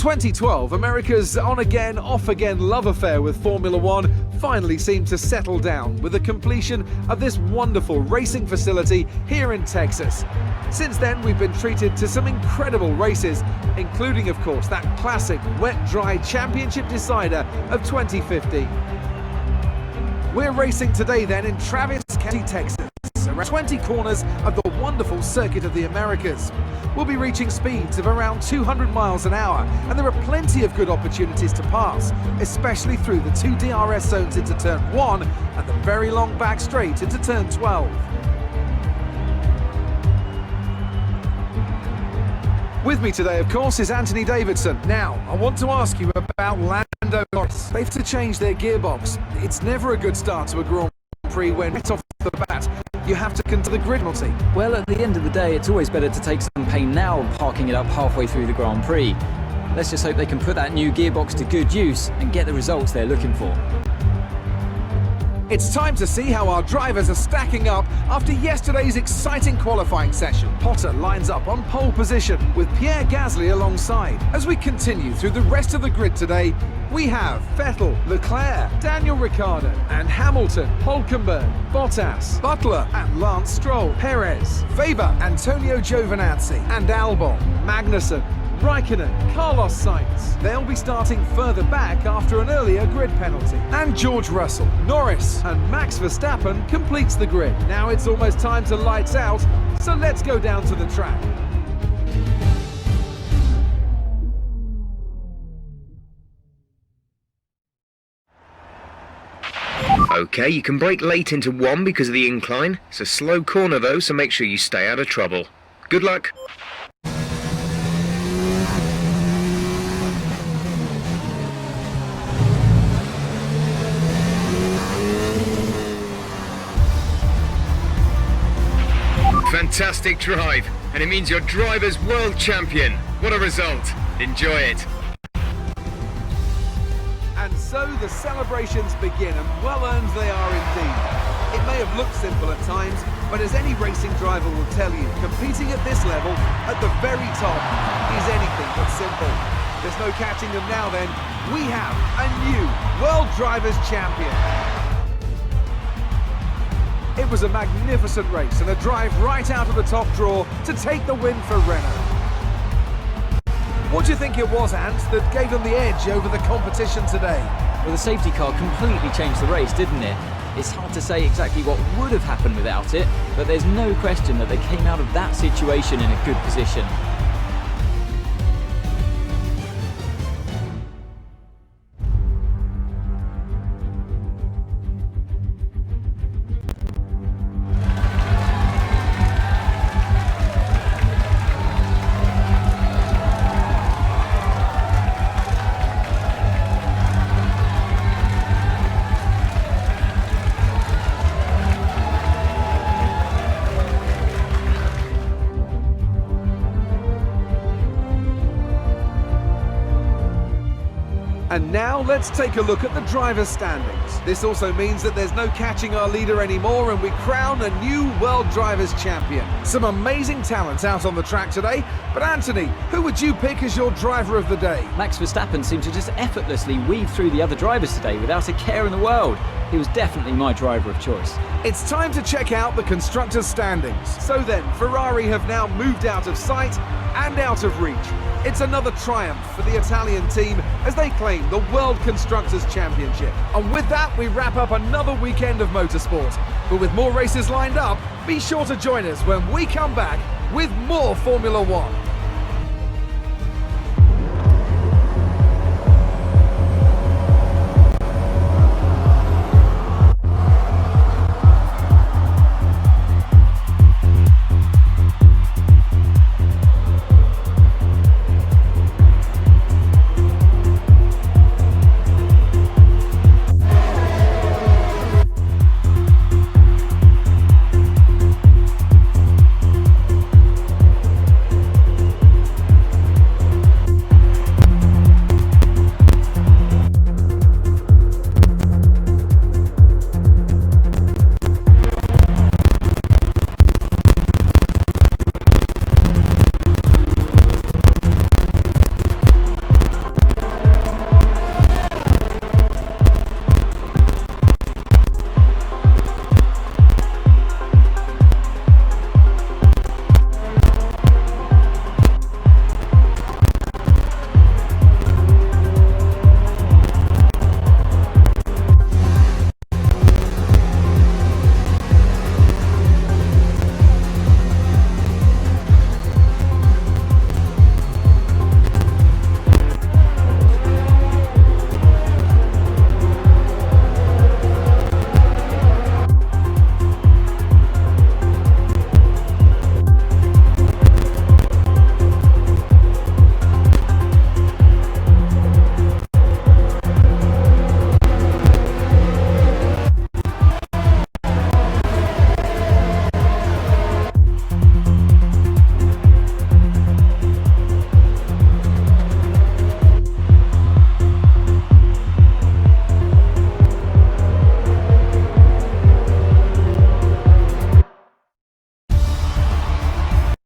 2012, America's on-again, off-again love affair with Formula One finally seemed to settle down with the completion of this wonderful racing facility here in Texas. Since then, we've been treated to some incredible races, including, of course, that classic wet-dry championship decider of 2015. We're racing today then in Travis County, Texas, around 20 corners of the wonderful Circuit of the Americas. We'll be reaching speeds of around 200 miles an hour, and there are plenty of good opportunities to pass, especially through the two DRS zones into turn 1 and the very long back straight into turn 12. With me today, of course, is Anthony Davidson. Now, I want to ask you about Lando Norris. They have to change their gearbox. It's never a good start to a Grand Prix when right off the bat you have to consider the grid penalty. Well, at the end of the day, it's always better to take some pain now and parking it up halfway through the Grand Prix. Let's just hope they can put that new gearbox to good use and get the results they're looking for. It's time to see how our drivers are stacking up after yesterday's exciting qualifying session. Potter lines up on pole position with Pierre Gasly alongside. As we continue through the rest of the grid today, we have Vettel, Leclerc, Daniel Ricciardo and Hamilton, Hülkenberg, Bottas, Butler and Lance Stroll, Perez, Weber, Antonio Giovinazzi and Albon, Magnussen, Raikkonen, Carlos Sainz. They'll be starting further back after an earlier grid penalty. And George Russell, Norris and Max Verstappen completes the grid. Now it's almost time to lights out, so let's go down to the track. Okay, you can brake late into 1 because of the incline. It's a slow corner though, so make sure you stay out of trouble. Good luck. Fantastic drive, and it means your driver's world champion. What a result. Enjoy it. And so the celebrations begin, and well earned they are indeed. It may have looked simple at times, but as any racing driver will tell you, competing at this level, at the very top, is anything but simple. There's no catching them now then. We have a new World Drivers' Champion. It was a magnificent race and a drive right out of the top draw to take the win for Renault. What do you think it was, Ant, that gave them the edge over the competition today? Well, the safety car completely changed the race, didn't it? It's hard to say exactly what would have happened without it, but there's no question that they came out of that situation in a good position. And now let's take a look at the driver's standings. This also means that there's no catching our leader anymore, and we crown a new World Drivers' Champion. Some amazing talent out on the track today, but Anthony, who would you pick as your driver of the day? Max Verstappen seemed to just effortlessly weave through the other drivers today without a care in the world. He was definitely my driver of choice. It's time to check out the constructors' standings. So then, Ferrari have now moved out of sight and out of reach. It's another triumph for the Italian team as they claim the World Constructors' Championship. And with that, we wrap up another weekend of motorsport. But with more races lined up, be sure to join us when we come back with more Formula One.